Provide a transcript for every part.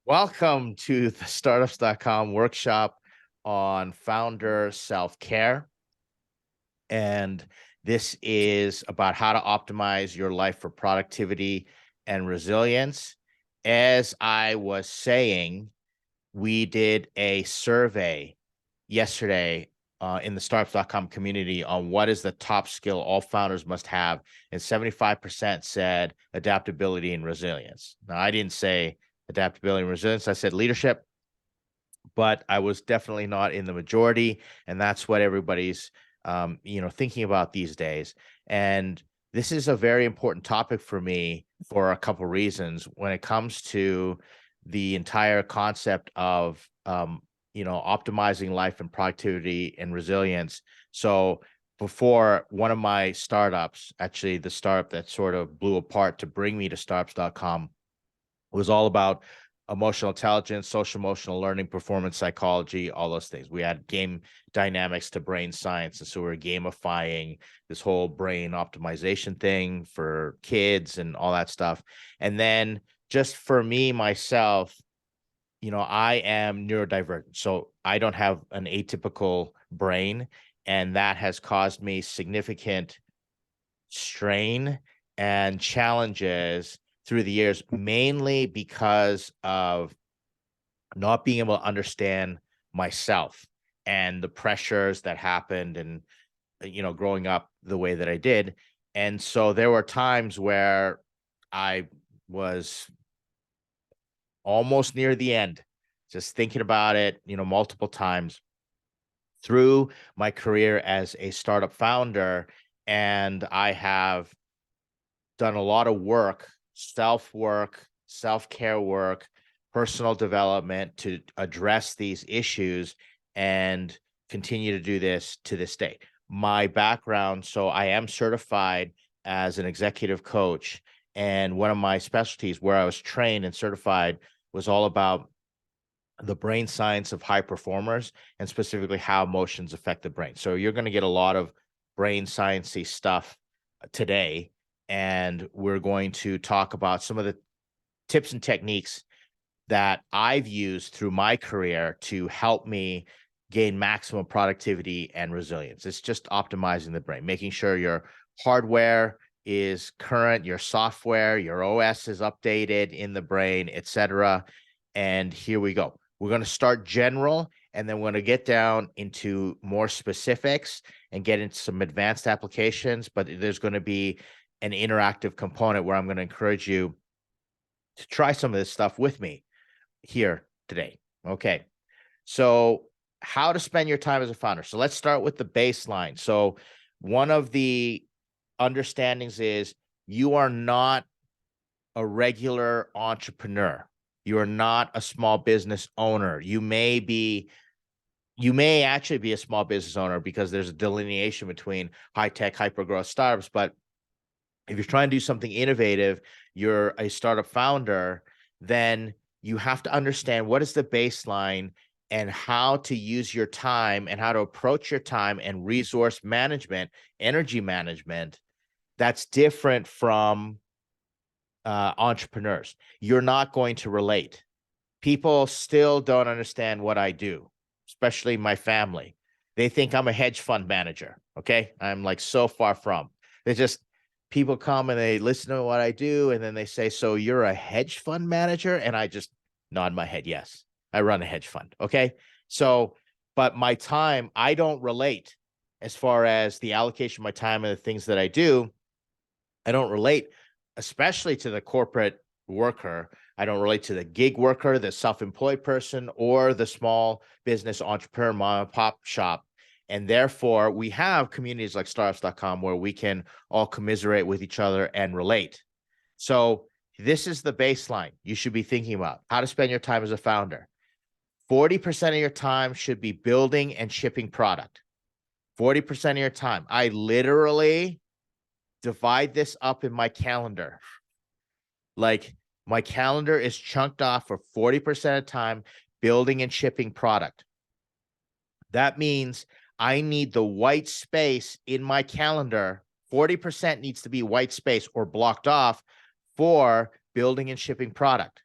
Welcome to the startups.com workshop on founder self-care. And this is about how to optimize your life for productivity and resilience. As I was saying, we did a survey yesterday in the startups.com community on what is the top skill all founders must have. And 75% said adaptability and resilience. Now, I didn't say adaptability and resilience. I said leadership, but I was definitely not in the majority. And that's what everybody's, thinking about these days. And this is a very important topic for me for a couple reasons when it comes to the entire concept of, optimizing life and productivity and resilience. So before, one of my startups, actually the startup that sort of blew apart to bring me to startups.com, was all about emotional intelligence, social emotional learning, performance psychology, all those things. We had game dynamics to brain science. And so we're gamifying this whole brain optimization thing for kids and all that stuff. And then just for me, myself, I am neurodivergent. So I don't have an atypical brain. And that has caused me significant strain and challenges through the years, mainly because of not being able to understand myself and the pressures that happened and, growing up the way that I did. And so there were times where I was almost near the end, just thinking about it, multiple times through my career as a startup founder. And I have done a lot of work, self-work, self-care work, personal development to address these issues and continue to do this to this day. My background, so I am certified as an executive coach, and one of my specialties where I was trained and certified was all about the brain science of high performers and specifically how emotions affect the brain. So you're going to get a lot of brain sciencey stuff today, and we're going to talk about some of the tips and techniques that I've used through my career to help me gain maximum productivity and resilience. It's just optimizing the brain, making sure your hardware is current, your software, your OS is updated in the brain, etc. And here we go. We're going to start general, and then we're going to get down into more specifics and get into some advanced applications. But there's going to be an interactive component where I'm going to encourage you to try some of this stuff with me here today. Okay. So, how to spend your time as a founder. So, let's start with the baseline. So, one of the understandings is you are not a regular entrepreneur. You are not a small business owner. You may actually be a small business owner because there's a delineation between high tech, hyper growth startups. But if you're trying to do something innovative, you're a startup founder, then you have to understand what is the baseline and how to use your time and how to approach your time and resource management, energy management that's different from entrepreneurs. You're not going to relate. People still don't understand what I do, especially my family. They think I'm a hedge fund manager. Okay. I'm like so far from. They just People come and they listen to what I do, and then they say, "So you're a hedge fund manager?" And I just nod my head, yes. I run a hedge fund. Okay. So, but my time, I don't relate as far as the allocation of my time and the things that I do. I don't relate, especially to the corporate worker. I don't relate to the gig worker, the self-employed person, or the small business entrepreneur, mom and pop shop. And therefore, we have communities like startups.com where we can all commiserate with each other and relate. So this is the baseline you should be thinking about: how to spend your time as a founder. 40% of your time should be building and shipping product. 40% of your time. I literally divide this up in my calendar. Like, my calendar is chunked off for 40% of time building and shipping product. That means I need the white space in my calendar. 40% needs to be white space or blocked off for building and shipping product.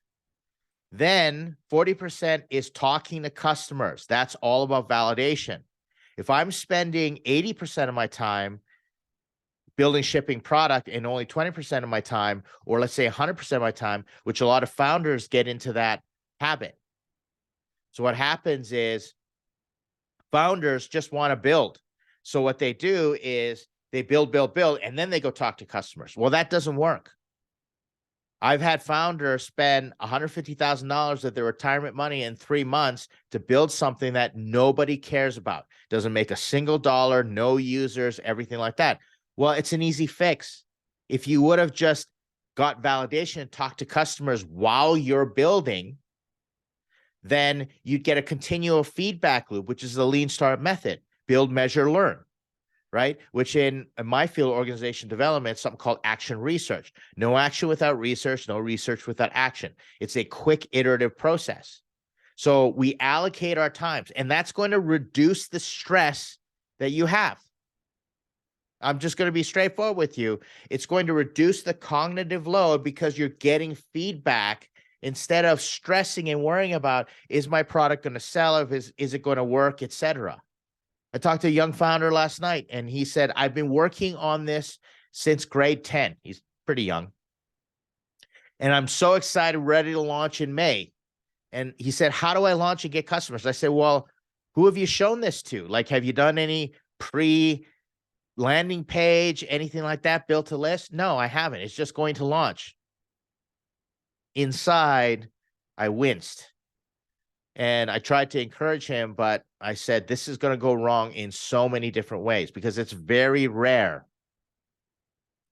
Then 40% is talking to customers. That's all about validation. If I'm spending 80% of my time building, shipping product and only 20% of my time, or let's say 100% of my time, which a lot of founders get into that habit. So what happens is founders just want to build. So what they do is they build, and then they go talk to customers. Well, that doesn't work. I've had founders spend $150,000 of their retirement money in 3 months to build something that nobody cares about. Doesn't make a single dollar, no users, everything like that. Well, it's an easy fix. If you would have just got validation and talked to customers while you're building, then you'd get a continual feedback loop, which is the Lean Startup method: build, measure, learn. Right? Which in my field, organization development, something called action research. No action without research, no research without action. It's a quick iterative process. So we allocate our times, and that's going to reduce the stress that you have. I'm just going to be straightforward with you. It's going to reduce the cognitive load because you're getting feedback instead of stressing and worrying about, is my product going to sell? Is it going to work, etc. I talked to a young founder last night, and he said, I've been working on this since grade 10. He's pretty young. And I'm so excited, ready to launch in May. And he said, how do I launch and get customers? I said, well, who have you shown this to? Like, have you done any pre-landing page, anything like that, built a list? No, I haven't. It's just going to launch. Inside, I winced. And I tried to encourage him, but I said, this is going to go wrong in so many different ways because it's very rare.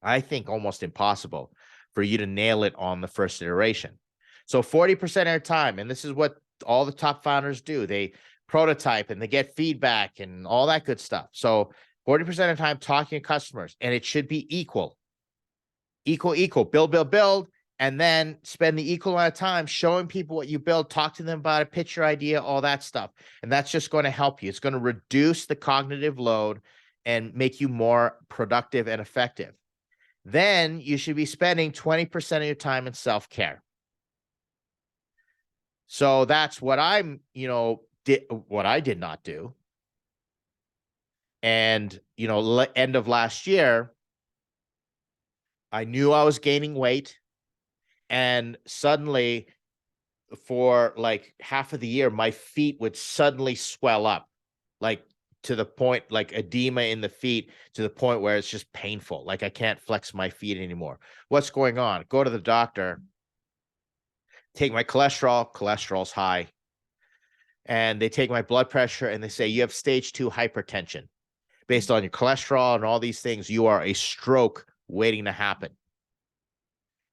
I think almost impossible for you to nail it on the first iteration. So 40% of their time, and this is what all the top founders do, they prototype and they get feedback and all that good stuff. So 40% of the time talking to customers, and it should be equal, build, and then spend the equal amount of time showing people what you build, talk to them about it, pitch your idea, all that stuff. And that's just going to help you. It's going to reduce the cognitive load and make you more productive and effective. Then you should be spending 20% of your time in self-care. So that's what what I did not do. And, end of last year, I knew I was gaining weight. And suddenly, for like half of the year, my feet would suddenly swell up, like to the point, like edema in the feet, to the point where it's just painful. Like I can't flex my feet anymore. What's going on? Go to the doctor, take my cholesterol's high. And they take my blood pressure and they say, you have stage 2 hypertension. Based on your cholesterol and all these things, you are a stroke waiting to happen.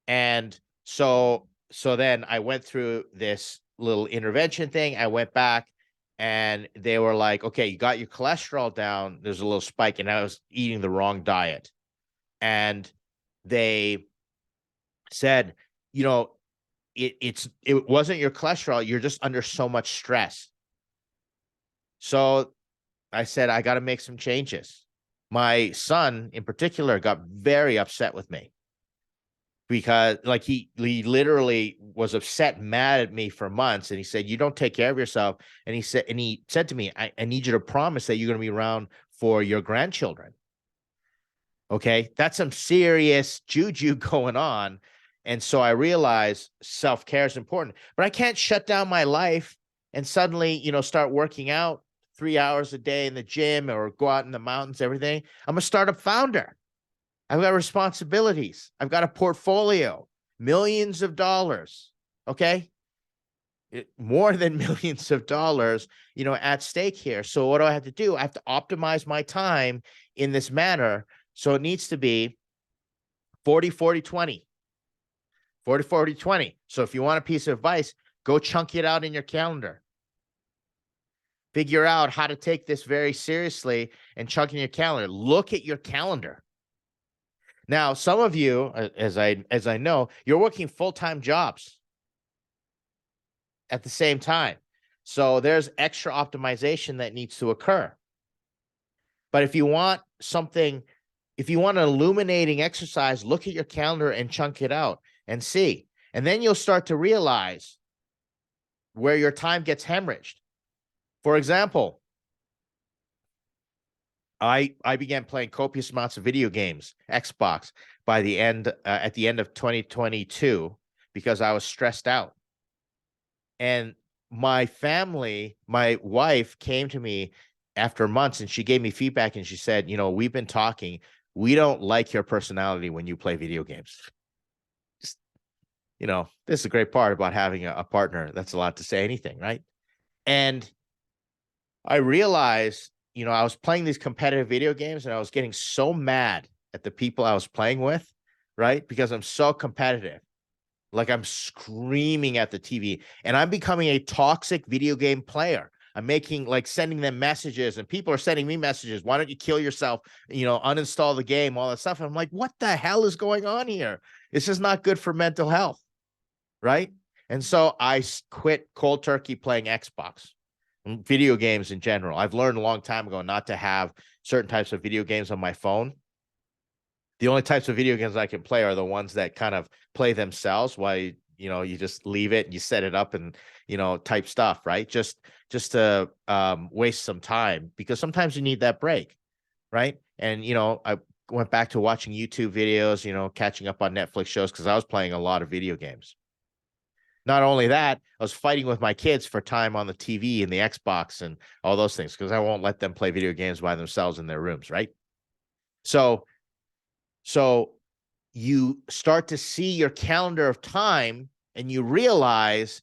And so then I went through this little intervention thing. I went back and they were like, okay, you got your cholesterol down. There's a little spike, and I was eating the wrong diet. And they said, it wasn't your cholesterol. You're just under so much stress. So I said, I got to make some changes. My son in particular got very upset with me because like he literally was upset, mad at me for months. And he said, you don't take care of yourself. And he said to me, I need you to promise that you're going to be around for your grandchildren. Okay. That's some serious juju going on. And so I realized self-care is important, but I can't shut down my life and suddenly, start working out 3 hours a day in the gym or go out in the mountains, everything. I'm a startup founder. I've got responsibilities. I've got a portfolio, millions of dollars. Okay. More than millions of dollars, at stake here. So what do I have to do? I have to optimize my time in this manner. So it needs to be 40, 40, 20. 40, 40, 20. So if you want a piece of advice, go chunk it out in your calendar. Figure out how to take this very seriously and chunk in your calendar. Look at your calendar. Now, some of you, as I know, you're working full-time jobs at the same time. So there's extra optimization that needs to occur. But if you want an illuminating exercise, look at your calendar and chunk it out and see. And then you'll start to realize where your time gets hemorrhaged. For example, I began playing copious amounts of video games, Xbox, by the end at the end of 2022 because I was stressed out. And my family, my wife came to me after months and she gave me feedback and she said, you know, we've been talking. We don't like your personality when you play video games. Just, you know, this is a great part about having a partner that's allowed to say anything, right? And I realized, you know, I was playing these competitive video games and I was getting so mad at the people I was playing with, right? Because I'm so competitive. Like I'm screaming at the TV and I'm becoming a toxic video game player. I'm making like sending them messages and people are sending me messages. Why don't you kill yourself? You know, uninstall the game, all that stuff. And I'm like, what the hell is going on here? This is not good for mental health. Right. And so I quit cold turkey playing Xbox and video games in general. I've learned a long time ago not to have certain types of video games on my phone. The only types of video games I can play are the ones that kind of play themselves while you just leave it and you set it up and type stuff, right? Just to waste some time because sometimes you need that break, right? And I went back to watching YouTube videos, catching up on Netflix shows because I was playing a lot of video games. Not only that, I was fighting with my kids for time on the TV and the Xbox and all those things because I won't let them play video games by themselves in their rooms, right? So you start to see your calendar of time and you realize,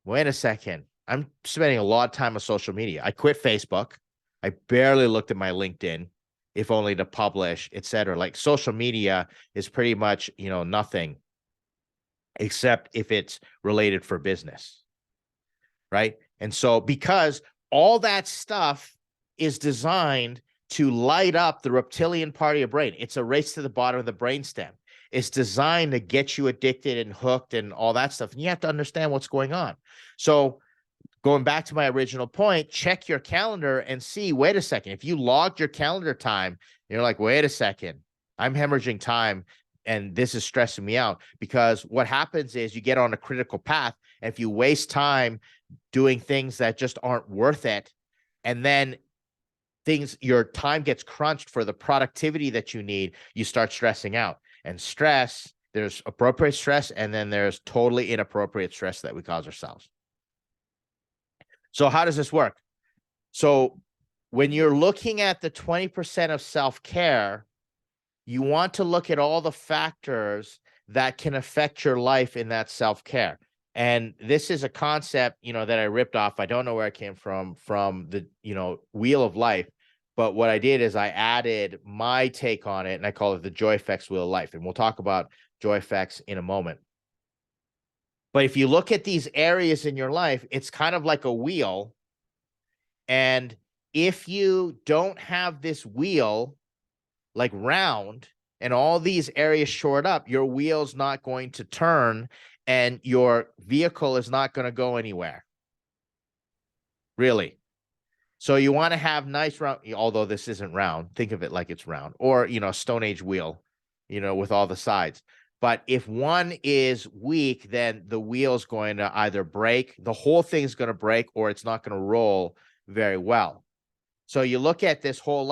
wait a second, I'm spending a lot of time on social media. I quit Facebook. I barely looked at my LinkedIn, if only to publish, etc. Like social media is pretty much, nothing except if it's related for business, right? And so because all that stuff is designed to light up the reptilian part of your brain. It's a race to the bottom of the brainstem. It's designed to get you addicted and hooked and all that stuff. And you have to understand what's going on. So going back to my original point, check your calendar and see, wait a second, if you logged your calendar time, you're like, wait a second, I'm hemorrhaging time and this is stressing me out. Because what happens is you get on a critical path. And if you waste time doing things that just aren't worth it, and then your time gets crunched for the productivity that you need, you start stressing out. And stress, there's appropriate stress, and then there's totally inappropriate stress that we cause ourselves. So how does this work? So when you're looking at the 20% of self-care, you want to look at all the factors that can affect your life in that self-care. And this is a concept, that I ripped off. I don't know where it came from the, Wheel of Life. But what I did is I added my take on it, and I call it the Joy Effects Wheel of Life. And we'll talk about Joy Effects in a moment. But if you look at these areas in your life, it's kind of like a wheel. And if you don't have this wheel like round and all these areas shored up, your wheel's not going to turn and your vehicle is not going to go anywhere. Really. So you want to have nice round, although this isn't round, think of it like it's round, or, Stone Age wheel, with all the sides. But if one is weak, then the wheel's going to either break, the whole thing's going to break, or it's not going to roll very well. So you look at this whole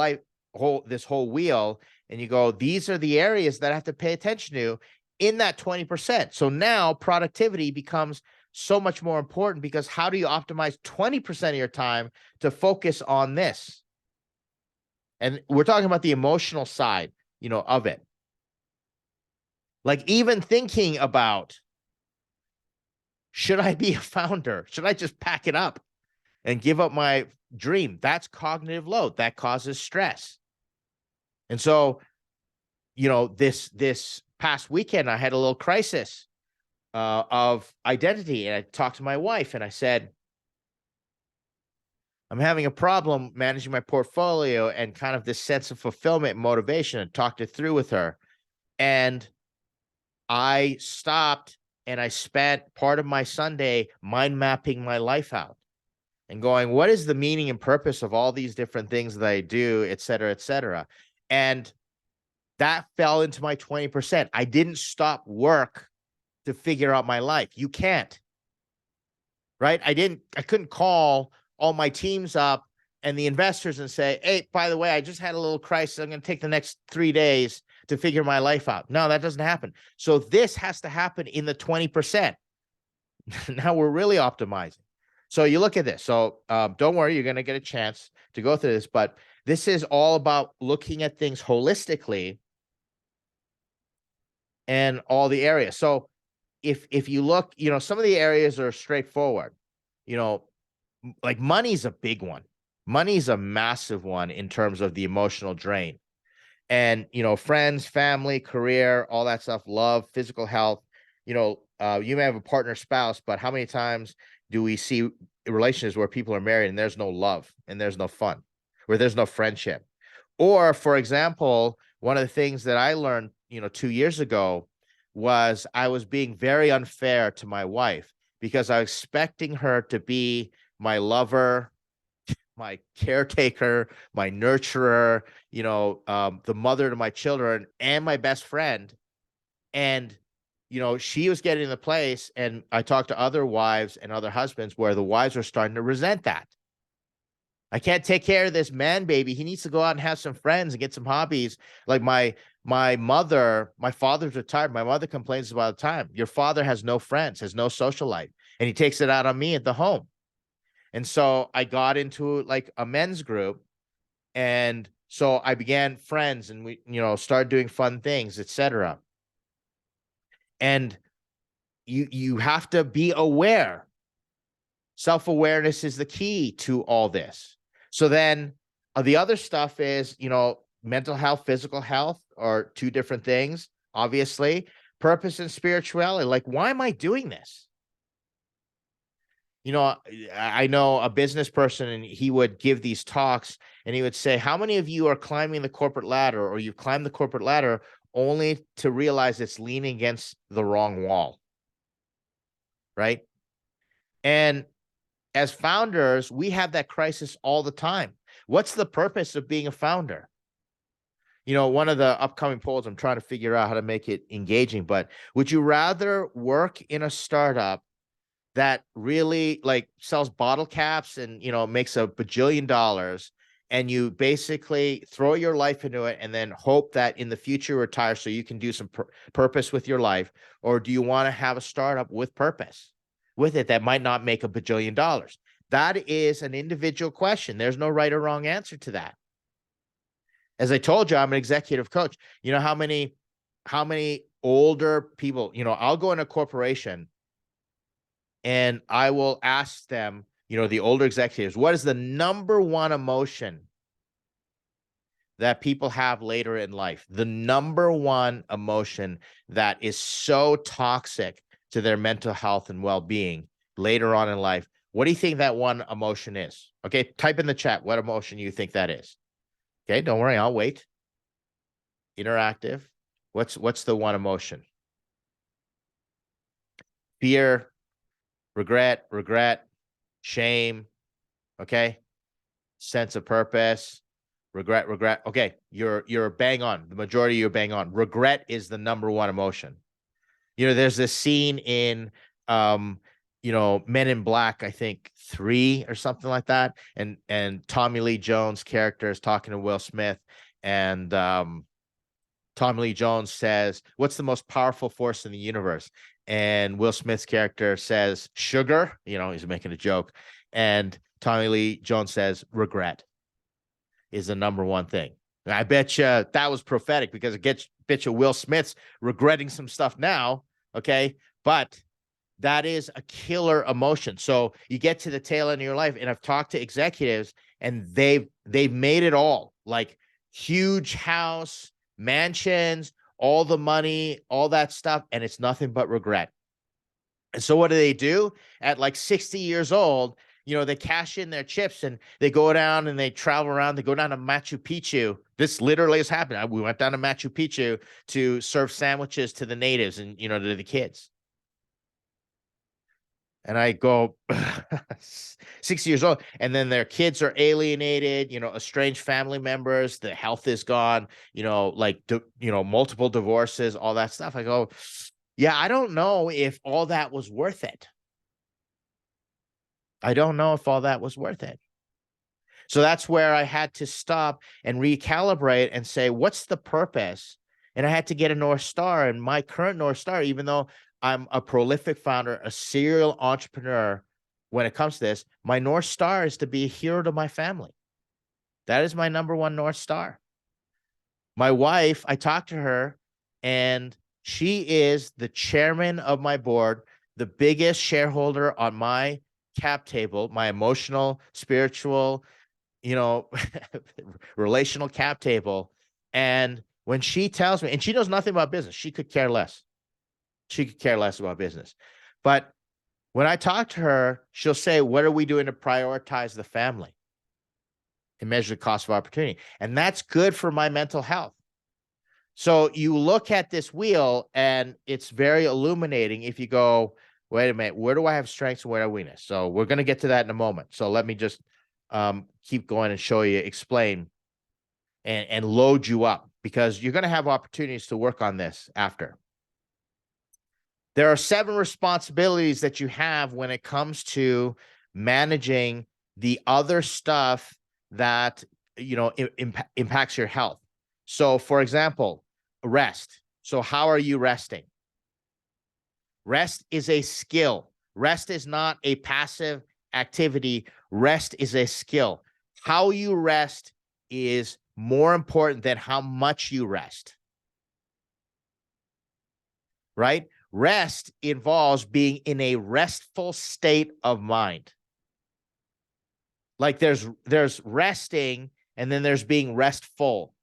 wheel and you go, these are the areas that I have to pay attention to in that 20%. So now productivity becomes so much more important, because how do you optimize 20% of your time to focus on this? And we're talking about the emotional side, of it. Like even thinking about, should I be a founder? Should I just pack it up and give up my dream? That's cognitive load. That causes stress. And so, this past weekend, I had a little crisis of identity. And I talked to my wife and I said, I'm having a problem managing my portfolio and kind of this sense of fulfillment and motivation, and talked it through with her. And I stopped and I spent part of my Sunday mind mapping my life out and going, what is the meaning and purpose of all these different things that I do, et cetera, et cetera. And that fell into my 20%. I didn't stop work to figure out my life. You can't. right? I couldn't call all my teams up and the investors and say, hey, by the way, I just had a little crisis. I'm going to take the next 3 days to figure my life out. No, that doesn't happen. So this has to happen in the 20%. Now we're really optimizing. So you look at this. So don't worry, you're going to get a chance to go through this, but this is all about looking at things holistically and all the areas. So if you look, some of the areas are straightforward, like money's a big one. Money's a massive one in terms of the emotional drain. And, friends, family, career, all that stuff, love, physical health, you may have a partner, spouse, but how many times do we see relationships where people are married and there's no love and there's no fun, where there's no friendship? Or, for example, one of the things that I learned, 2 years ago was I was being very unfair to my wife because I was expecting her to be my lover, my caretaker, my nurturer, the mother to my children and my best friend. And, she was getting in the place, and I talked to other wives and other husbands where the wives are starting to resent that. I can't take care of this man baby. He needs to go out and have some friends and get some hobbies. Like my father's retired. My mother complains about the time. Your father has no friends, has no social life, and he takes it out on me at the home. And so I got into like a men's group, and so I began friends, and we, started doing fun things, etc. And you have to be aware. Self-awareness is the key to all this. So then the other stuff is, mental health, physical health are two different things, obviously. Purpose and spirituality. Like, why am I doing this? I know a business person, and he would give these talks, and he would say, how many of you are climbing the corporate ladder, or you've climbed the corporate ladder only to realize it's leaning against the wrong wall? Right? And as founders, we have that crisis all the time. What's the purpose of being a founder? One of the upcoming polls, I'm trying to figure out how to make it engaging, but would you rather work in a startup that really like sells bottle caps and, makes $1 bajillion, and you basically throw your life into it and then hope that in the future you retire so you can do some purpose with your life? Or do you want to have a startup with purpose with it that might not make $1 bajillion? That is an individual question. There's no right or wrong answer to that. As I told you, I'm an executive coach. You know how many older people, I'll go in a corporation and I will ask them, the older executives, what is the number one emotion that people have later in life? The number one emotion that is so toxic to their mental health and well-being later on in life. What do you think that one emotion is? Okay, type in the chat what emotion you think that is. Okay, don't worry, I'll wait. Interactive. What's the one emotion? Fear, regret, shame, okay? Sense of purpose, regret. Okay, you're bang on. The majority of you are bang on. Regret is the number one emotion. There's this scene in Men in Black, I think 3 or something like that, and Tommy Lee Jones' character is talking to Will Smith, and Tommy Lee Jones says, what's the most powerful force in the universe? And Will Smith's character says, sugar. He's making a joke. And Tommy Lee Jones says, regret is the number one thing. And I bet you that was prophetic, because it bet you Will Smith's regretting some stuff now. Okay. But that is a killer emotion. So you get to the tail end of your life, and I've talked to executives, and they've made it all, like huge house, mansions, all the money, all that stuff, and it's nothing but regret. And so what do? At like 60 years old, they cash in their chips and they go down and they travel around. They go down to Machu Picchu. This literally has happened. We went down to Machu Picchu to serve sandwiches to the natives and, to the kids. And I go 60 years old, and then their kids are alienated, estranged family members, the health is gone, multiple divorces, all that stuff. I go, yeah, I don't know if all that was worth it. I don't know if all that was worth it. So that's where I had to stop and recalibrate and say, what's the purpose? And I had to get a North Star. And my current North Star, even though I'm a prolific founder, a serial entrepreneur, when it comes to this, my North Star is to be a hero to my family. That is my number one North Star. My wife, I talked to her, and she is the chairman of my board, the biggest shareholder on my cap table, my emotional, spiritual, relational cap table. And when she tells me, and she knows nothing about business, she could care less. She could care less about business. But when I talk to her, she'll say, what are we doing to prioritize the family and measure the cost of opportunity? And that's good for my mental health. So you look at this wheel and it's very illuminating if you go, wait a minute, where do I have strengths and where do I have weakness? So we're going to get to that in a moment. So let me just keep going and show you, explain, and load you up, because you're going to have opportunities to work on this after. There are 7 responsibilities that you have when it comes to managing the other stuff that, impacts your health. So for example, rest. So how are you resting? Rest is a skill. Rest is not a passive activity. Rest is a skill. How you rest is more important than how much you rest. Right? Rest involves being in a restful state of mind. Like there's resting, and then there's being restful.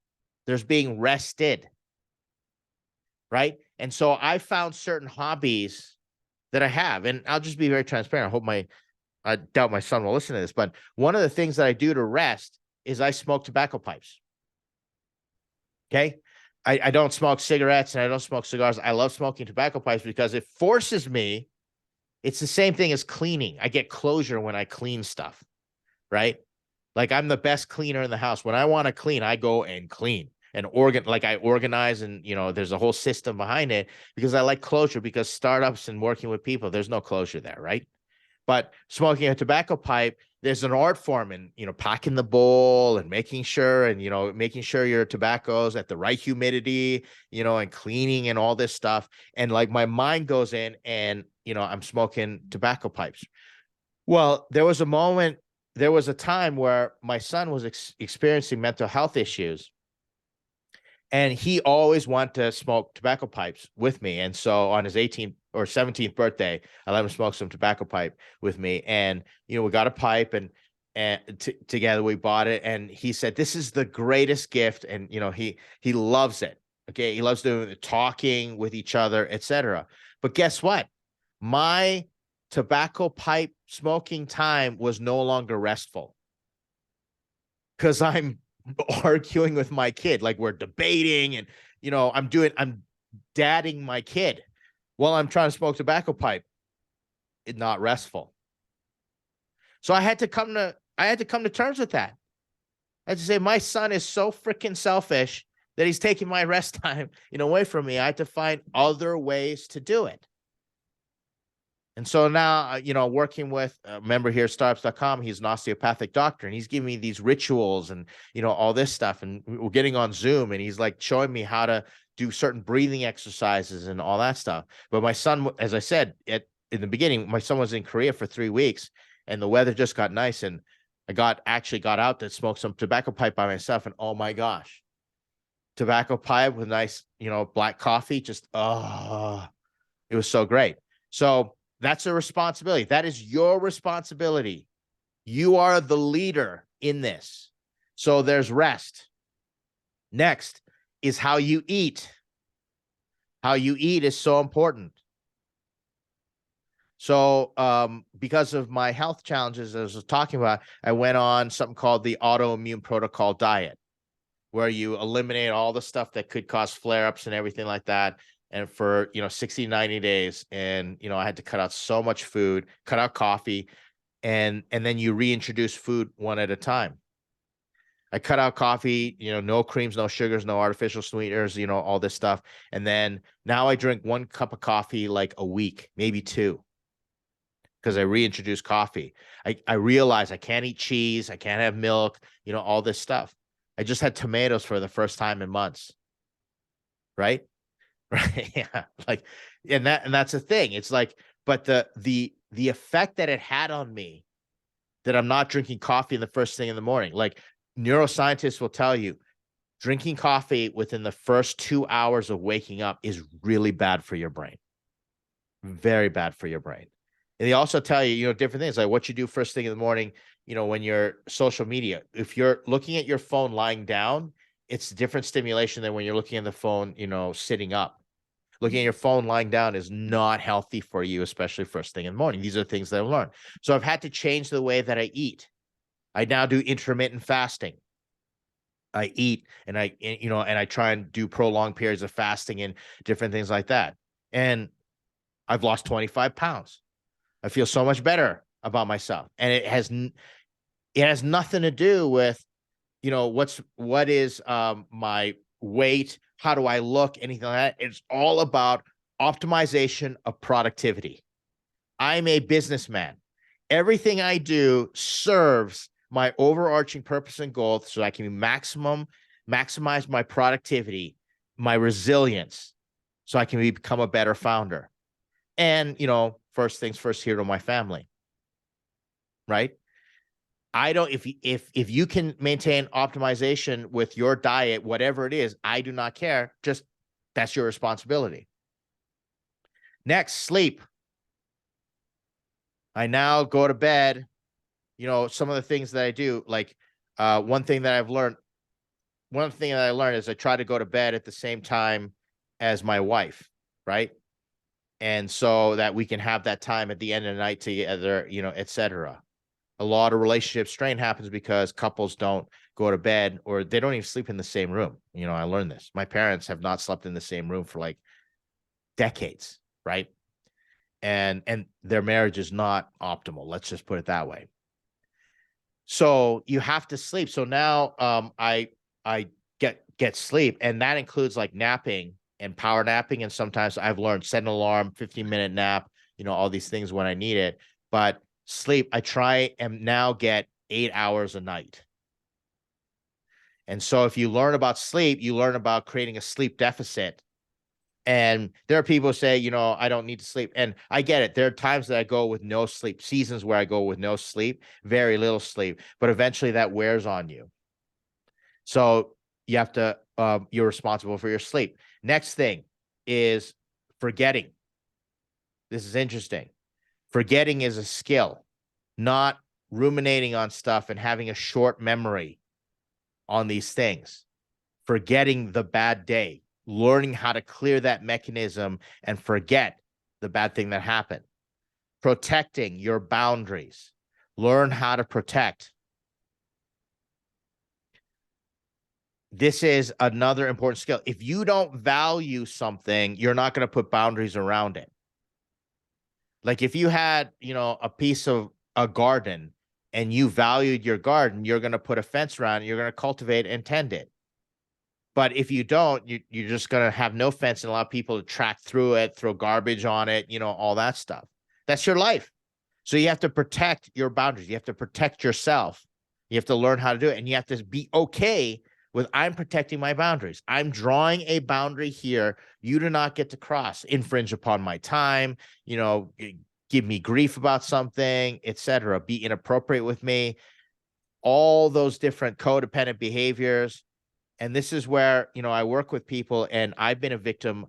There's being rested. Right? And so I found certain hobbies that I have, and I'll just be very transparent. I doubt my son will listen to this, but one of the things that I do to rest is I smoke tobacco pipes. Okay. I don't smoke cigarettes and I don't smoke cigars. I love smoking tobacco pipes because it forces me. It's the same thing as cleaning. I get closure when I clean stuff, right? Like I'm the best cleaner in the house. When I want to clean, I go and clean and I organize, and there's a whole system behind it because I like closure, because startups and working with people, there's no closure there, right? But smoking a tobacco pipe, there's an art form in, packing the bowl and making sure, and, making sure your tobacco's at the right humidity, and cleaning and all this stuff. And like my mind goes in and, I'm smoking tobacco pipes. Well, there was a time where my son was experiencing mental health issues, and he always wanted to smoke tobacco pipes with me. And so on his 18th or 17th birthday, I let him smoke some tobacco pipe with me. And, we got a pipe, and together we bought it. And he said, this is the greatest gift. And, he loves it. Okay. He loves doing the talking with each other, etc. But guess what? My tobacco pipe smoking time was no longer restful, because I'm arguing with my kid. Like we're debating, and I'm dadding my kid while I'm trying to smoke tobacco pipe. It's not restful. So I had to come to terms with that. I had to say, my son is so freaking selfish that he's taking my rest time, away from me. I had to find other ways to do it. And so now, working with a member here, startups.com, he's an osteopathic doctor, and he's giving me these rituals and, all this stuff. And we're getting on Zoom, and he's like showing me how to do certain breathing exercises and all that stuff. But my son, as I said, in the beginning, my son was in Korea for 3 weeks, and the weather just got nice. And I actually got out to smoke some tobacco pipe by myself. And oh my gosh, tobacco pipe with nice, black coffee, just, it was so great. So that's a responsibility. That is your responsibility. You are the leader in this. So there's rest. Next is how you eat. How you eat is so important. So because of my health challenges, as I was talking about, I went on something called the autoimmune protocol diet, where you eliminate all the stuff that could cause flare-ups and everything like that. And for, 60, 90 days. And, I had to cut out so much food, cut out coffee, and then you reintroduce food one at a time. I cut out coffee, no creams, no sugars, no artificial sweeteners, all this stuff. And then now I drink 1 cup of coffee like a week, maybe 2. because I reintroduced coffee. I realized I can't eat cheese, I can't have milk, all this stuff. I just had tomatoes for the first time in months. Right? Right. Yeah. And that's the thing. It's like, but the effect that it had on me, that I'm not drinking coffee in the first thing in the morning. Like, neuroscientists will tell you, drinking coffee within the first 2 hours of waking up is really bad for your brain. Very bad for your brain. And they also tell you, different things, like what you do first thing in the morning, when you're social media. If you're looking at your phone lying down, it's different stimulation than when you're looking at the phone, sitting up. Looking at your phone lying down is not healthy for you, especially first thing in the morning. These are things that I've learned. So I've had to change the way that I eat. I now do intermittent fasting. I eat and I try and do prolonged periods of fasting and different things like that. And I've lost 25 pounds. I feel so much better about myself. And it has nothing to do with, what is my weight, how do I look, anything like that. It's all about optimization of productivity. I'm a businessman. Everything I do serves my overarching purpose and goal, so I can maximize my productivity, my resilience, so I can become a better founder. And, first things first, here to my family. Right? I don't, if you can maintain optimization with your diet, whatever it is, I do not care. Just, that's your responsibility. Next, sleep. I now go to bed. Some of the things that I do, like one thing that I learned is I try to go to bed at the same time as my wife, right? And so that we can have that time at the end of the night together, et cetera. A lot of relationship strain happens because couples don't go to bed, or they don't even sleep in the same room. I learned this. My parents have not slept in the same room for like decades, right? And their marriage is not optimal. Let's just put it that way. So you have to sleep. So now I get sleep, and that includes like napping and power napping. And sometimes I've learned set an alarm, 15-minute nap, all these things when I need it. But sleep, I try and now get 8 hours a night. And so if you learn about sleep, you learn about creating a sleep deficit. And there are people who say, I don't need to sleep. And I get it. There are times that I go with no sleep, seasons where I go with no sleep, very little sleep, but eventually that wears on you. So you have to, you're responsible for your sleep. Next thing is forgetting. This is interesting. Forgetting is a skill, not ruminating on stuff and having a short memory on these things. Forgetting the bad day, learning how to clear that mechanism and forget the bad thing that happened. Protecting your boundaries. Learn how to protect. This is another important skill. If you don't value something, you're not going to put boundaries around it. Like if you had, a piece of a garden and you valued your garden, you're going to put a fence around it, you're going to cultivate and tend it. But if you don't, you're just going to have no fence and allow people to track through it, throw garbage on it, all that stuff. That's your life. So you have to protect your boundaries. You have to protect yourself. You have to learn how to do it. And you have to be okay with, I'm protecting my boundaries. I'm drawing a boundary here. You do not get to cross, infringe upon my time, give me grief about something, etc. Be inappropriate with me. All those different codependent behaviors. And this is where, I work with people, and I've been a victim.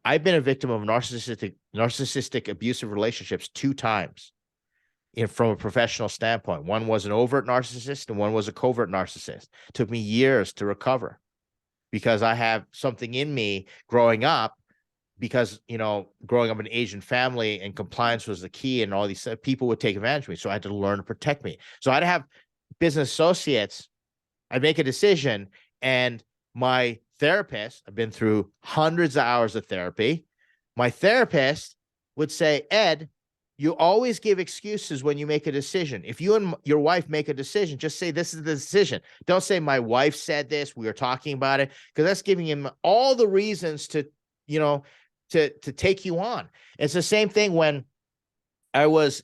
I've been a victim of narcissistic abusive relationships 2 times from a professional standpoint. One was an overt narcissist and one was a covert narcissist. It took me years to recover because I have something in me growing up, because, growing up in an Asian family and compliance was the key, and all these people would take advantage of me. So I had to learn to protect me. So I'd have business associates. I'd make a decision, and my therapist, I've been through hundreds of hours of therapy. My therapist would say, Ed, you always give excuses when you make a decision. If you and your wife make a decision, just say, this is the decision. Don't say, my wife said this, we were talking about it, because that's giving him all the reasons to, to take you on. It's the same thing when I was,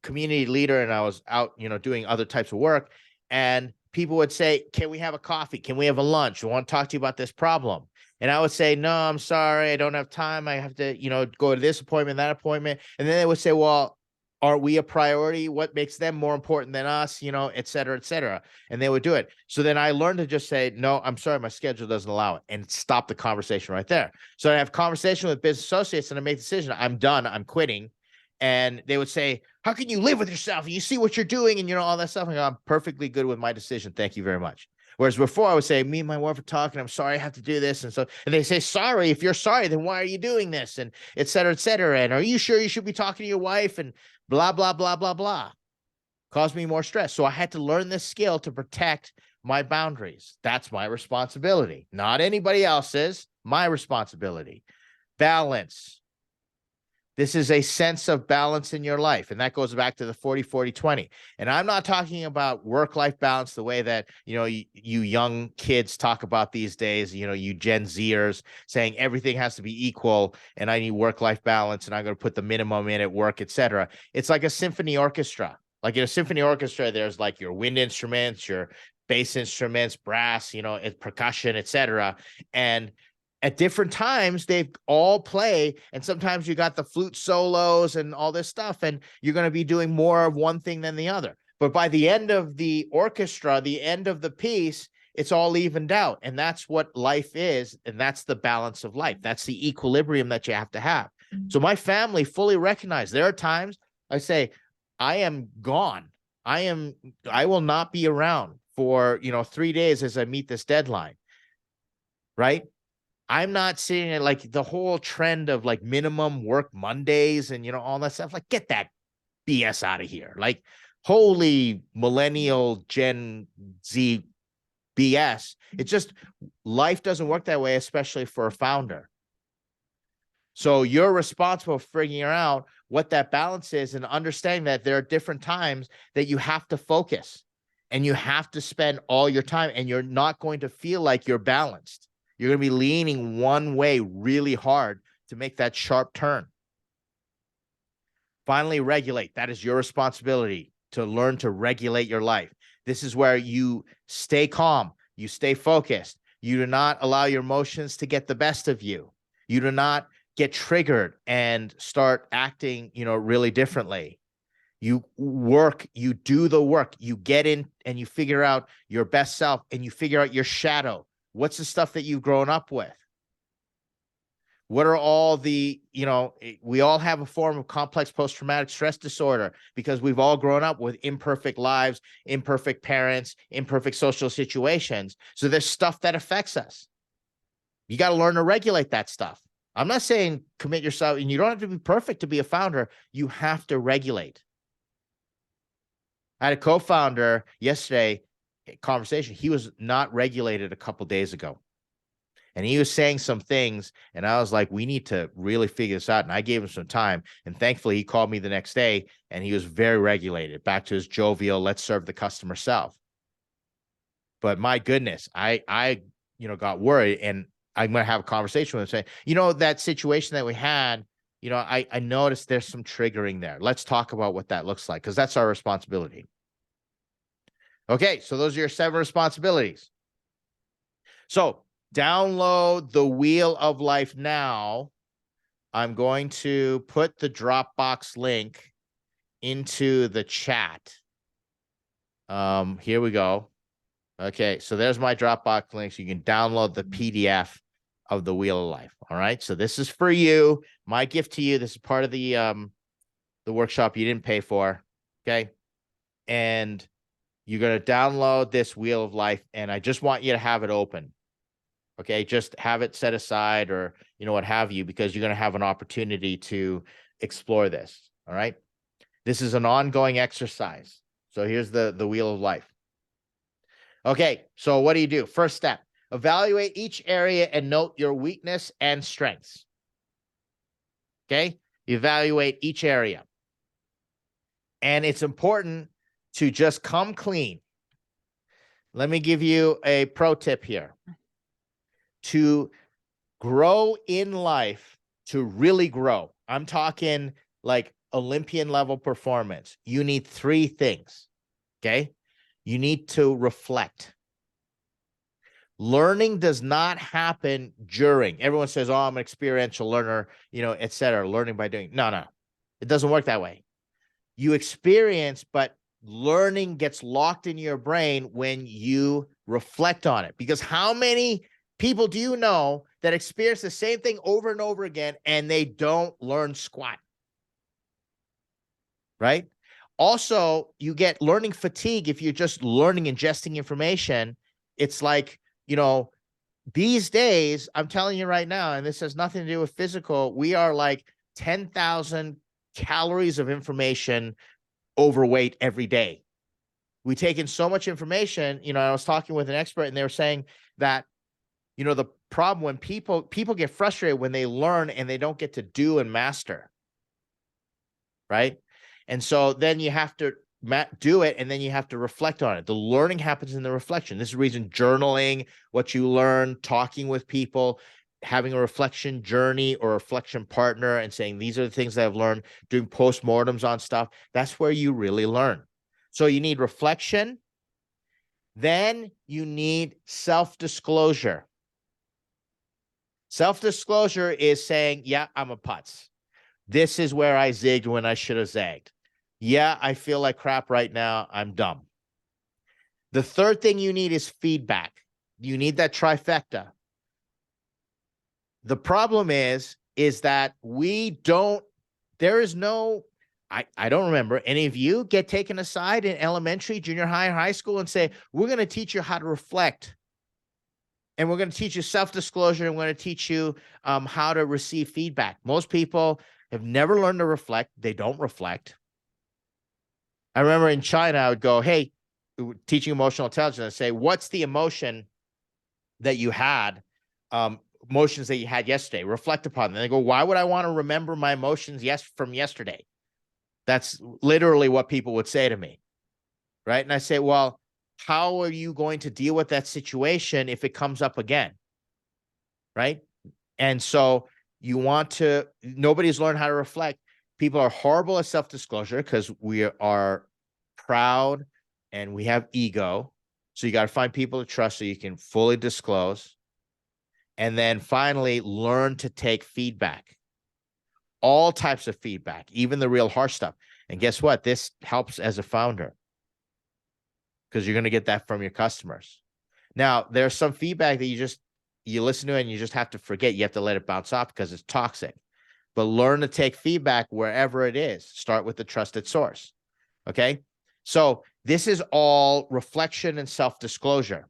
community leader, and I was out, doing other types of work. And people would say, can we have a coffee? Can we have a lunch? I want to talk to you about this problem. And I would say, no, I'm sorry. I don't have time. I have to, go to this appointment, that appointment. And then they would say, well, are we a priority? What makes them more important than us? Et cetera, et cetera. And they would do it. So then I learned to just say, no, I'm sorry, my schedule doesn't allow it, and stop the conversation right there. So I have conversation with business associates and I make the decision. I'm done. I'm quitting. And they would say, how can you live with yourself? And you see what you're doing and, all that stuff. And I'm perfectly good with my decision. Thank you very much. Whereas before I would say, me and my wife are talking, I'm sorry, I have to do this. And they say, sorry, if you're sorry, then why are you doing this? And et cetera, et cetera. And are you sure you should be talking to your wife? And blah, blah, blah, blah, blah. Caused me more stress. So I had to learn this skill to protect my boundaries. That's my responsibility, not anybody else's, my responsibility. Balance. This is a sense of balance in your life. And that goes back to the 40-40-20. And I'm not talking about work-life balance the way that, you young kids talk about these days, you Gen Zers saying everything has to be equal and I need work-life balance and I'm going to put the minimum in at work, etc. It's like a symphony orchestra. Like in a symphony orchestra, there's like your wind instruments, your bass instruments, brass, percussion, etc. And at different times, they all play, and sometimes you got the flute solos and all this stuff, and you're going to be doing more of one thing than the other. But by the end of the orchestra, the end of the piece, it's all evened out, and that's what life is, and that's the balance of life. That's the equilibrium that you have to have. So my family fully recognized. There are times I say, I am gone. I will not be around for 3 days as I meet this deadline, right? I'm not seeing it like the whole trend of like minimum work Mondays and, all that stuff. Like, get that BS out of here. Like, holy millennial Gen Z BS. It's just, life doesn't work that way, especially for a founder. So you're responsible for figuring out what that balance is and understanding that there are different times that you have to focus and you have to spend all your time, and you're not going to feel like you're balanced. You're going to be leaning one way really hard to make that sharp turn. Finally, regulate. That is your responsibility, to learn to regulate your life. This is where you stay calm, you stay focused. You do not allow your emotions to get the best of you. You do not get triggered and start acting, really differently. You work, you do the work, you get in and you figure out your best self, and you figure out your shadow. What's the stuff that you've grown up with? What are all the, we all have a form of complex post-traumatic stress disorder because we've all grown up with imperfect lives, imperfect parents, imperfect social situations. So there's stuff that affects us. You got to learn to regulate that stuff. I'm not saying commit yourself, and you don't have to be perfect to be a founder. You have to regulate. I had a co-founder yesterday, conversation. He was not regulated a couple days ago, and he was saying some things, and I was like, we need to really figure this out. And I gave him some time, and thankfully he called me the next day and he was very regulated, back to his jovial, let's serve the customer self. But my goodness, I got worried, and I'm going to have a conversation with him saying, that situation that we had, I noticed there's some triggering there. Let's talk about what that looks like, because that's our responsibility. Okay, so those are your 7 responsibilities. So download the Wheel of Life now. I'm going to put the Dropbox link into the chat. Here we go. Okay, so there's my Dropbox link. So you can download the PDF of the Wheel of Life. All right, so this is for you. My gift to you. This is part of the workshop you didn't pay for. Okay, and you're going to download this Wheel of Life, and I just want you to have it open. Okay, just have it set aside, or, what have you, because you're going to have an opportunity to explore this. All right. This is an ongoing exercise. So here's the Wheel of Life. Okay, so what do you do? First step, evaluate each area and note your weakness and strengths. Okay, evaluate each area. And it's important to just come clean. Let me give you a pro tip here. To grow in life, to really grow, I'm talking like Olympian level performance, you need 3 things. Okay. You need to reflect. Learning does not happen during. Everyone says, oh, I'm an experiential learner, et cetera, learning by doing. No. It doesn't work that way. You experience, but learning gets locked in your brain when you reflect on it. Because how many people do you know that experience the same thing over and over again and they don't learn squat? Right? Also, you get learning fatigue if you're just learning, ingesting information. It's like, these days, I'm telling you right now, and this has nothing to do with physical, we are like 10,000 calories of information overweight every day. We take in so much information. I was talking with an expert and they were saying that, the problem when people get frustrated when they learn and they don't get to do and master. Right. And so then you have to do it, and then you have to reflect on it. The learning happens in the reflection. This is the reason journaling, what you learn, talking with people, having a reflection journey or reflection partner and saying, these are the things that I've learned, doing postmortems on stuff. That's where you really learn. So you need reflection. Then you need self-disclosure. Self-disclosure is saying, yeah, I'm a putz. This is where I zigged when I should have zagged. Yeah, I feel like crap right now. I'm dumb. The third thing you need is feedback. You need that trifecta. The problem is that there is no, I don't remember any of you get taken aside in elementary, junior high, high school and say, we're going to teach you how to reflect. And we're going to teach you self-disclosure. And we're going to teach you how to receive feedback. Most people have never learned to reflect. They don't reflect. I remember in China, I would go, hey, teaching emotional intelligence, I'd say, what's the emotion that you had, emotions that you had yesterday? Reflect upon them. And they go, why would I want to remember my emotions from yesterday? That's literally what people would say to me, right? And I say, well, how are you going to deal with that situation if it comes up again, right? And so nobody's learned how to reflect. People are horrible at self-disclosure because we are proud and we have ego. So you got to find people to trust so you can fully disclose. And then finally, learn to take feedback. All types of feedback, even the real harsh stuff. And guess what? This helps as a founder because you're going to get that from your customers. Now, there's some feedback that you listen to and you just have to forget. You have to let it bounce off because it's toxic. But learn to take feedback wherever it is. Start with the trusted source. Okay. So this is all reflection and self-disclosure.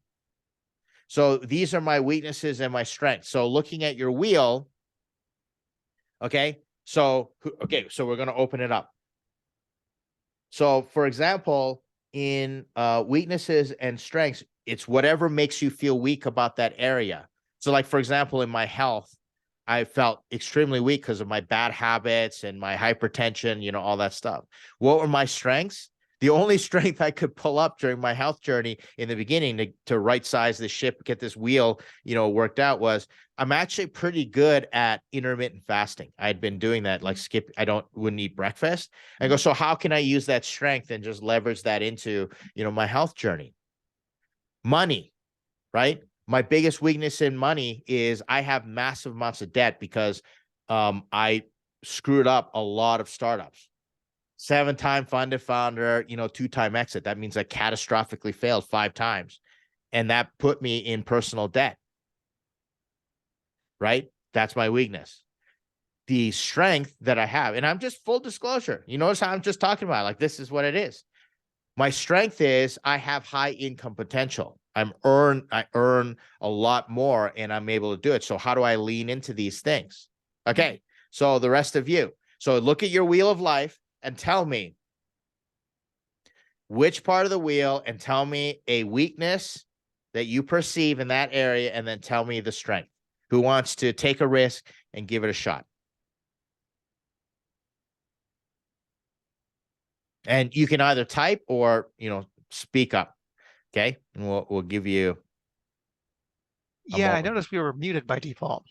So these are my weaknesses and my strengths. So looking at your wheel. Okay. So we're going to open it up. So for example, in weaknesses and strengths, it's whatever makes you feel weak about that area. So like, for example, in my health, I felt extremely weak because of my bad habits and my hypertension, all that stuff. What were my strengths? The only strength I could pull up during my health journey in the beginning to right size the ship, get this wheel, worked out was I'm actually pretty good at intermittent fasting. I'd been doing that, like wouldn't eat breakfast. I go, so how can I use that strength and just leverage that into, my health journey? Money, right? My biggest weakness in money is I have massive amounts of debt because I screwed up a lot of startups. 7-time funded founder, 2-time exit. That means I catastrophically failed 5 times. And that put me in personal debt. Right? That's my weakness. The strength that I have, and I'm just full disclosure. You notice how I'm just talking about it, like this is what it is. My strength is I have high income potential. I earn a lot more and I'm able to do it. So how do I lean into these things? Okay. So the rest of you. So look at your wheel of life and tell me which part of the wheel and tell me a weakness that you perceive in that area and then tell me the strength. Who wants to take a risk and give it a shot? And you can either type or, speak up. Okay. And we'll give you. Yeah, I noticed we were muted by default.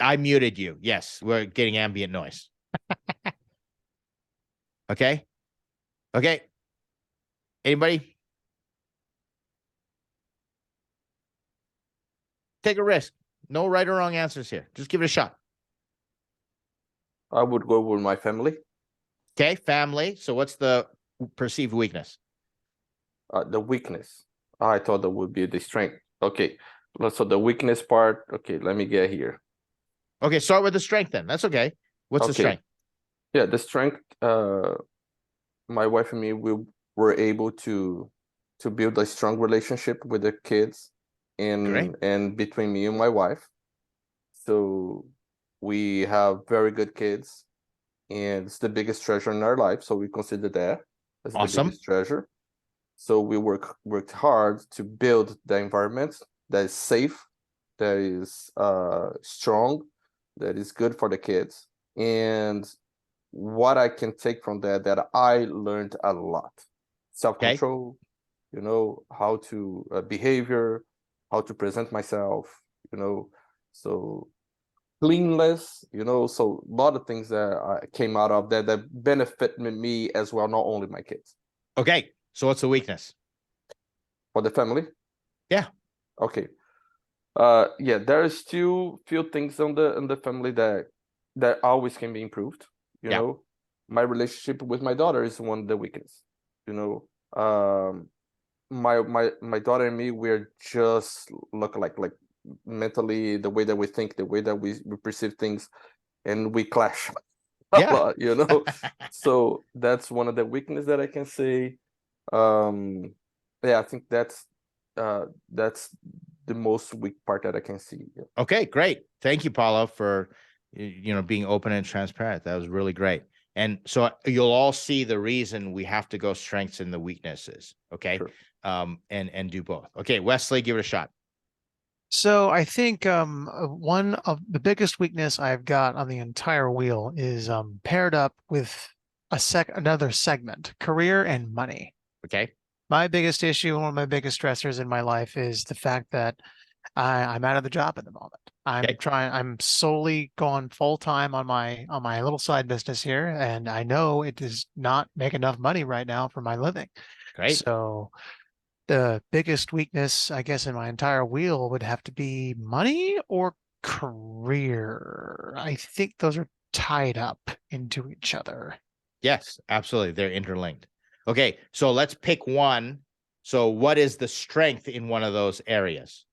I muted you. Yes, we're getting ambient noise. Okay. Okay. Anybody? Take a risk. No right or wrong answers here. Just give it a shot. I would go with my family. Okay. Family. So what's the perceived weakness? The weakness. I thought that would be the strength. Okay. So the weakness part. Okay, let me get here. Okay. Start with the strength then. That's okay. What's the Okay. strength? Yeah, the strength. My wife and me, we were able to build a strong relationship with the kids, Great. and between me and my wife. So we have very good kids, and it's the biggest treasure in our life. So we consider that as the Awesome. biggest treasure. So we worked hard to build the environment that is safe, that is strong, that is good for the kids. And what I can take from that I learned a lot. Self-control, you know, how to behavior, how to present myself, you know, so cleanliness, you know, so a lot of things that came out of that benefit me as well, not only my kids. Okay. So what's the weakness? For the family? Yeah. Okay. Yeah, there is still few things on the family that always can be improved. You Yeah. know, my relationship with my daughter is one of the weakness. You know, my daughter and me, we're just look like mentally, the way that we think, the way that we perceive things, and we clash a Yeah. lot, you know. So that's one of the weakness that I can say. Yeah, I think that's the most weak part that I can see. Yeah. Okay, great. Thank you, Paulo, for being open and transparent. That was really great. And so you'll all see the reason we have to go strengths and the weaknesses. Okay. Sure. And do both. Okay, Wesley, give it a shot. So I think one of the biggest weakness I've got on the entire wheel is paired up with another segment, career and money. Okay. My biggest issue, one of my biggest stressors in my life is the fact that I'm out of the job at the moment. Okay. I'm solely going full time on my little side business here, and I know it does not make enough money right now for my living. Great. So the biggest weakness, I guess, in my entire wheel would have to be money or career. I think those are tied up into each other. Yes, absolutely. They're interlinked. Okay, so let's pick one. So what is the strength in one of those areas?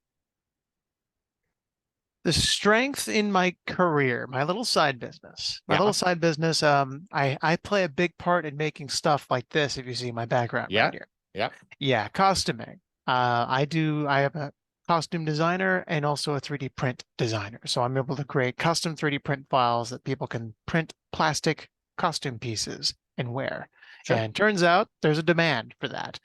The strength in my career, my little side business, I play a big part in making stuff like this. If you see my background right here. Yeah. Yeah. Costuming. I am a costume designer and also a 3D print designer. So I'm able to create custom 3D print files that people can print plastic costume pieces and wear. Sure. And turns out there's a demand for that.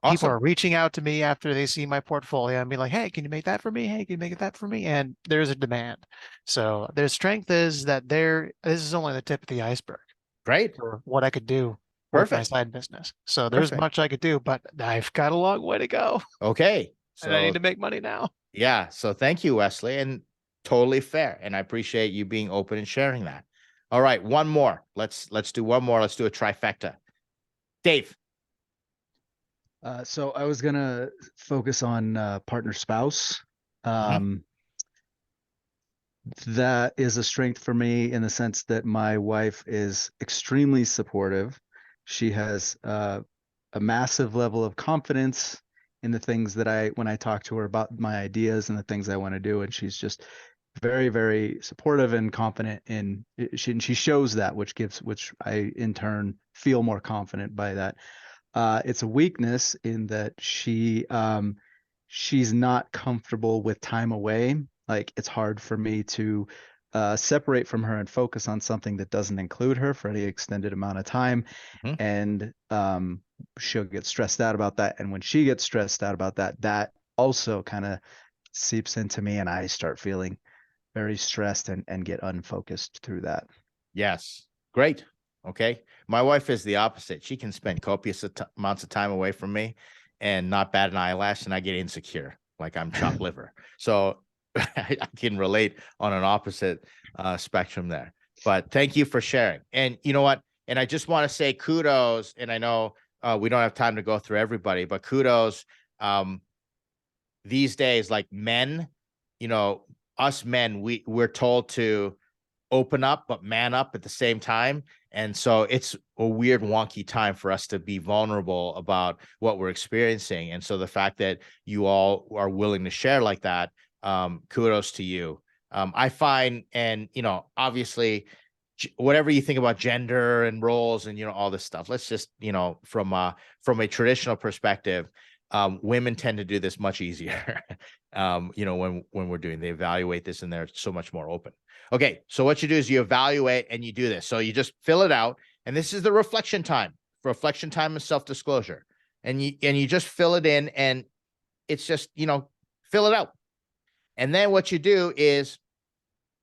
People Awesome. are reaching out to me after they see my portfolio and be like, hey, can you make that for me? Hey, can you make that for me? And there's a demand. So their strength is that this is only the tip of the iceberg Great. for what I could do with my Perfect. side business. So there's Perfect. much I could do, but I've got a long way to go. Okay. And I need So to make money now. yeah. So thank you, Wesley, and totally fair. And I appreciate you being open and sharing that. All right, one more. Let's do one more. Let's do a trifecta. Dave. So I was gonna focus on partner spouse. That is a strength for me in the sense that my wife is extremely supportive. She has a massive level of confidence in the things that when I talk to her about my ideas and the things I want to do, and she's just very, very supportive and confident in she shows that, which I in turn feel more confident by that. It's a weakness in that she's not comfortable with time away. Like it's hard for me to separate from her and focus on something that doesn't include her for any extended amount of time. And she'll get stressed out about that. And when she gets stressed out about that, that also kind of seeps into me and I start feeling very stressed and get unfocused through that. Yes. Great. Okay. My wife is the opposite. She can spend copious amounts of time away from me and not bat an eyelash, and I get insecure, like I'm chopped liver. So I can relate on an opposite spectrum there. But thank you for sharing. And you know what? And I just want to say kudos. And I know we don't have time to go through everybody, but kudos. These days, like men, you know, us men, we're told to open up, but man up at the same time. And so it's a weird, wonky time for us to be vulnerable about what we're experiencing. And so the fact that you all are willing to share like that, kudos to you. I find, and, you know, obviously, whatever you think about gender and roles and, you know, all this stuff, let's just, you know, from a traditional perspective, women tend to do this much easier. You know, when we're doing, they evaluate this and they're so much more open. Okay, so what you do is you evaluate and you do this. So you just fill it out, and this is the reflection time. Reflection time and self-disclosure, and you just fill it in, and it's just, you know, fill it out. And then what you do is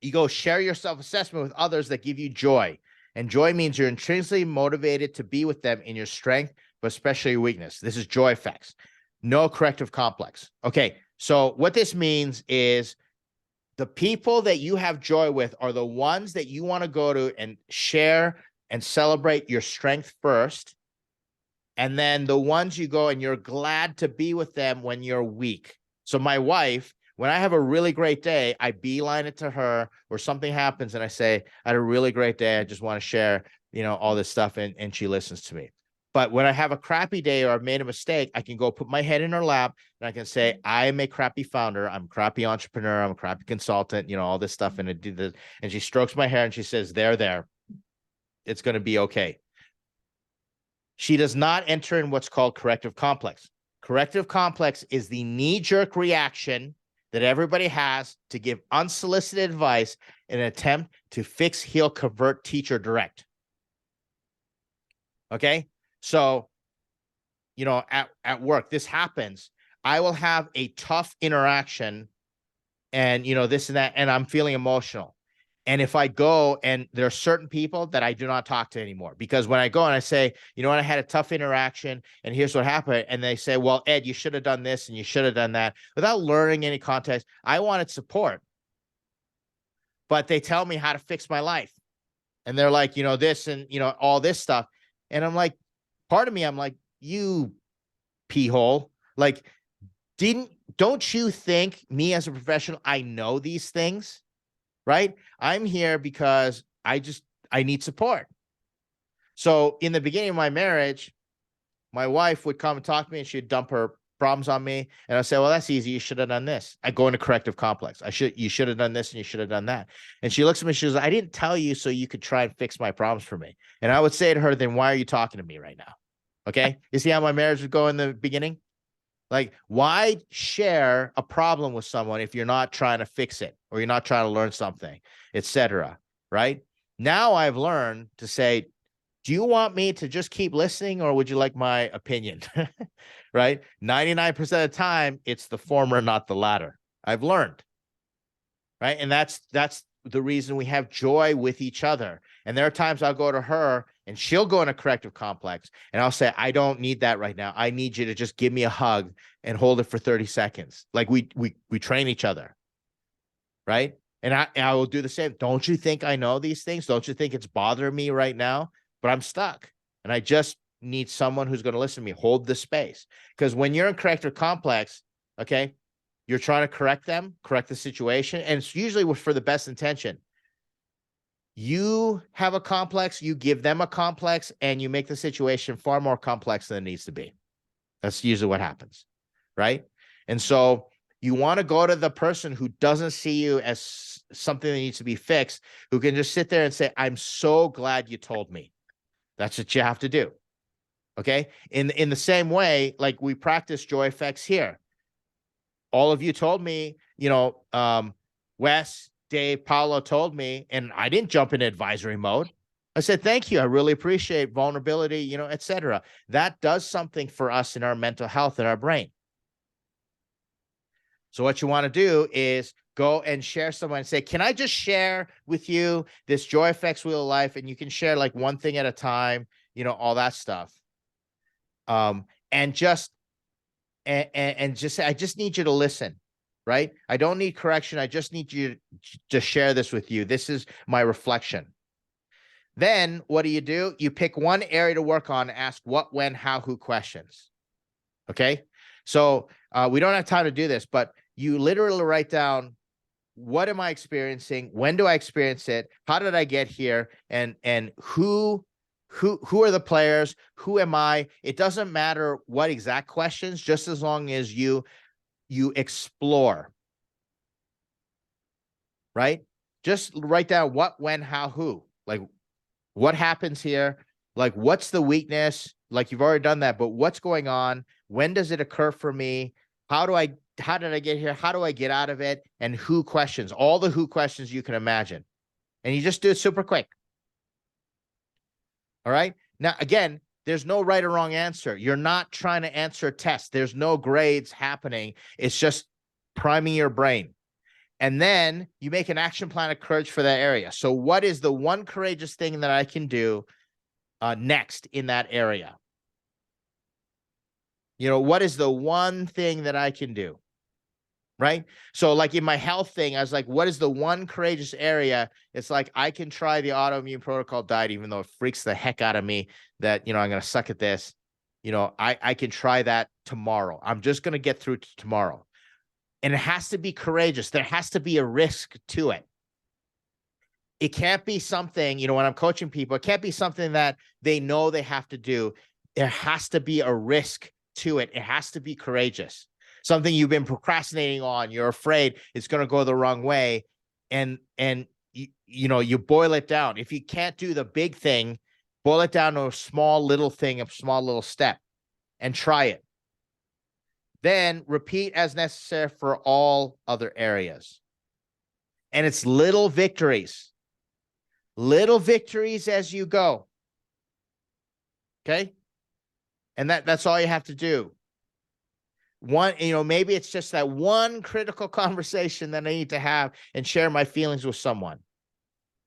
you go share your self-assessment with others that give you joy. And joy means you're intrinsically motivated to be with them in your strength, but especially your weakness. This is joy effects. No corrective complex. Okay, so what this means is the people that you have joy with are the ones that you want to go to and share and celebrate your strength first. And then the ones you go and you're glad to be with them when you're weak. So my wife, when I have a really great day, I beeline it to her, or something happens and I say, I had a really great day. I just want to share, you know, all this stuff. And she listens to me. But when I have a crappy day or I've made a mistake, I can go put my head in her lap and I can say, I am a crappy founder. I'm a crappy entrepreneur. I'm a crappy consultant, you know, all this stuff. And I do this. And she strokes my hair and she says, there. It's going to be okay. She does not enter in what's called corrective complex. Corrective complex is the knee-jerk reaction that everybody has to give unsolicited advice in an attempt to fix, heal, convert, teach, or direct. Okay? So, you know, at work, this happens. I will have a tough interaction and, you know, this and that, and I'm feeling emotional. And if I go, and there are certain people that I do not talk to anymore, because when I go and I say, you know what, I had a tough interaction and here's what happened. And they say, well, Ed, you should have done this and you should have done that, without learning any context. I wanted support, but they tell me how to fix my life. And they're like, you know, this and, you know, all this stuff. And I'm like, part of me, I'm like, you pee hole. Like, don't you think me as a professional, I know these things, right? I'm here because I need support. So in the beginning of my marriage, my wife would come and talk to me and she'd dump her problems on me. And I'd say, well, that's easy. You should have done this. I go into corrective complex. You should have done this and you should have done that. And she looks at me, she goes, I didn't tell you so you could try and fix my problems for me. And I would say to her, then why are you talking to me right now? Okay. You see how my marriage would go in the beginning? Like, why share a problem with someone if you're not trying to fix it, or you're not trying to learn something, etc. Right? Now I've learned to say, do you want me to just keep listening, or would you like my opinion? Right? 99% of the time, it's the former, not the latter. I've learned. Right? And that's the reason we have joy with each other. And there are times I'll go to her and she'll go in a corrective complex and I'll say, I don't need that right now. I need you to just give me a hug and hold it for 30 seconds. Like we train each other. Right? And I will do the same. Don't you think I know these things? Don't you think it's bothering me right now? But I'm stuck and I just need someone who's going to listen to me, hold the space. Because when you're in corrective complex, okay, you're trying to correct them, correct the situation. And it's usually for the best intention. You have a complex, you give them a complex, and you make the situation far more complex than it needs to be. That's usually what happens, right? And so you want to go to the person who doesn't see you as something that needs to be fixed, who can just sit there and say, I'm so glad you told me. That's what you have to do. Okay? In the same way, like we practice joy effects here. All of you told me, you know, Wes, Dave, Paulo told me, and I didn't jump in advisory mode. I said, thank you. I really appreciate vulnerability, you know, etc. That does something for us in our mental health and our brain. So what you want to do is go and share someone and say, can I just share with you this joy effects wheel of life? And you can share like one thing at a time, you know, all that stuff. And just say, I just need you to listen, right? I don't need correction. I just need you to share this with you. This is my reflection. Then what do? You pick one area to work on, ask what, when, how, who questions. Okay. So we don't have time to do this, but you literally write down, what am I experiencing? When do I experience it? How did I get here? And who are the players? Who am I? It doesn't matter what exact questions, just as long as you explore, right? Just write down what, when, how, who, like what happens here? Like, what's the weakness? Like, you've already done that, but what's going on? When does it occur for me? How did I get here? How do I get out of it? And who questions, all the who questions you can imagine. And you just do it super quick. All right. Now, again, there's no right or wrong answer. You're not trying to answer a test. There's no grades happening. It's just priming your brain. And then you make an action plan of courage for that area. So what is the one courageous thing that I can do next in that area? You know, what is the one thing that I can do? Right? So like in my health thing, I was like, what is the one courageous area? It's like, I can try the autoimmune protocol diet, even though it freaks the heck out of me that, you know, I'm going to suck at this. You know, I can try that tomorrow. I'm just going to get through to tomorrow. And it has to be courageous. There has to be a risk to it. It can't be something, you know, when I'm coaching people, it can't be something that they know they have to do. There has to be a risk to it. It has to be courageous. Something you've been procrastinating on. You're afraid it's going to go the wrong way. And you know, you boil it down. If you can't do the big thing, boil it down to a small little thing, a small little step, and try it. Then repeat as necessary for all other areas. And it's little victories as you go. Okay. And that's all you have to do. One, you know, maybe it's just that one critical conversation that I need to have and share my feelings with someone.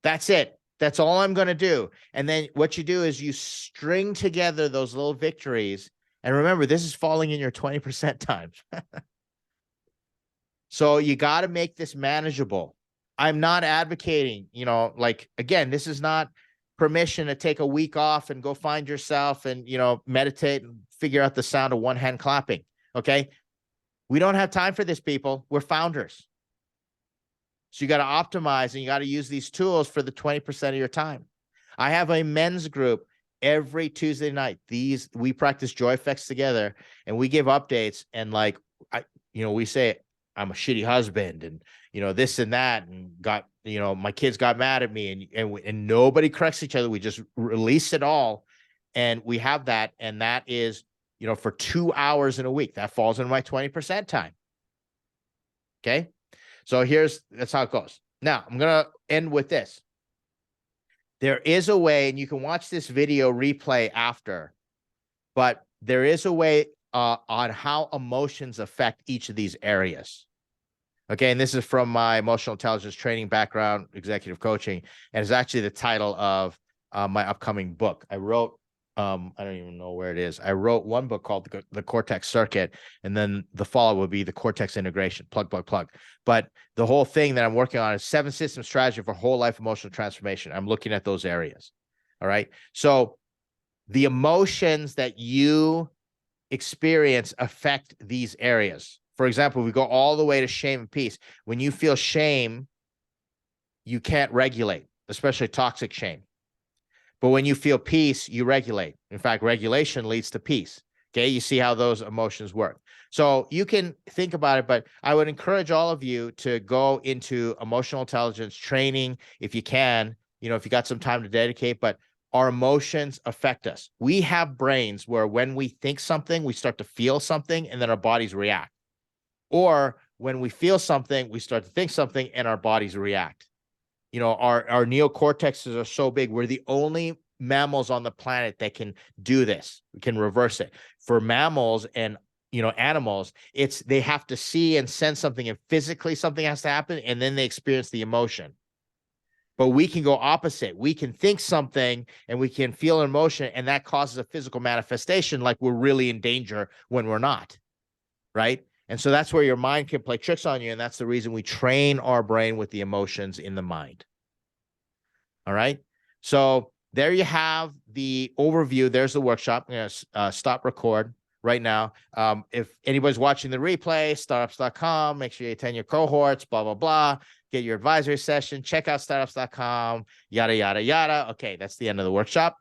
That's it. That's all I'm going to do. And then what you do is you string together those little victories. And remember, this is falling in your 20% time. So you got to make this manageable. I'm not advocating, you know, like, again, this is not permission to take a week off and go find yourself and, you know, meditate and figure out the sound of one hand clapping. Okay. We don't have time for this, people. We're founders. So you got to optimize and you got to use these tools for the 20% of your time. I have a men's group every Tuesday night. We practice Joy Effects together and we give updates, and like, we say, I'm a shitty husband and, you know, this and that, and my kids got mad at me, and nobody corrects each other. We just release it all. And we have that. And that is, you know, for 2 hours in a week. That falls in my 20% time. Okay. So that's how it goes. Now I'm going to end with this. There is a way, and you can watch this video replay after, but there is a way on how emotions affect each of these areas. Okay. And this is from my emotional intelligence training background, executive coaching. And it's actually the title of my upcoming book. I wrote, I don't even know where it is. I wrote one book called The Cortex Circuit, and then the follow would be The Cortex Integration, plug. But the whole thing that I'm working on is 7-system strategy for whole life emotional transformation. I'm looking at those areas. All right. So the emotions that you experience affect these areas. For example, we go all the way to shame and peace. When you feel shame, you can't regulate, especially toxic shame. But when you feel peace, you regulate. In fact, regulation leads to peace. Okay. You see how those emotions work. So you can think about it, but I would encourage all of you to go into emotional intelligence training if you can, you know, if you got some time to dedicate, but our emotions affect us. We have brains where when we think something, we start to feel something and then our bodies react. Or when we feel something, we start to think something and our bodies react. You know, our neocortexes are so big. We're the only mammals on the planet that can do this. We can reverse it. For mammals and, you know, animals, they have to see and sense something, and physically something has to happen, and then they experience the emotion. But we can go opposite. We can think something and we can feel an emotion, and that causes a physical manifestation, like we're really in danger when we're not, right? And so that's where your mind can play tricks on you. And that's the reason we train our brain with the emotions in the mind. All right. So there you have the overview. There's the workshop. I'm gonna stop record right now. If anybody's watching the replay, startups.com, make sure you attend your cohorts, blah, blah, blah. Get your advisory session, check out startups.com, yada, yada, yada. Okay, that's the end of the workshop.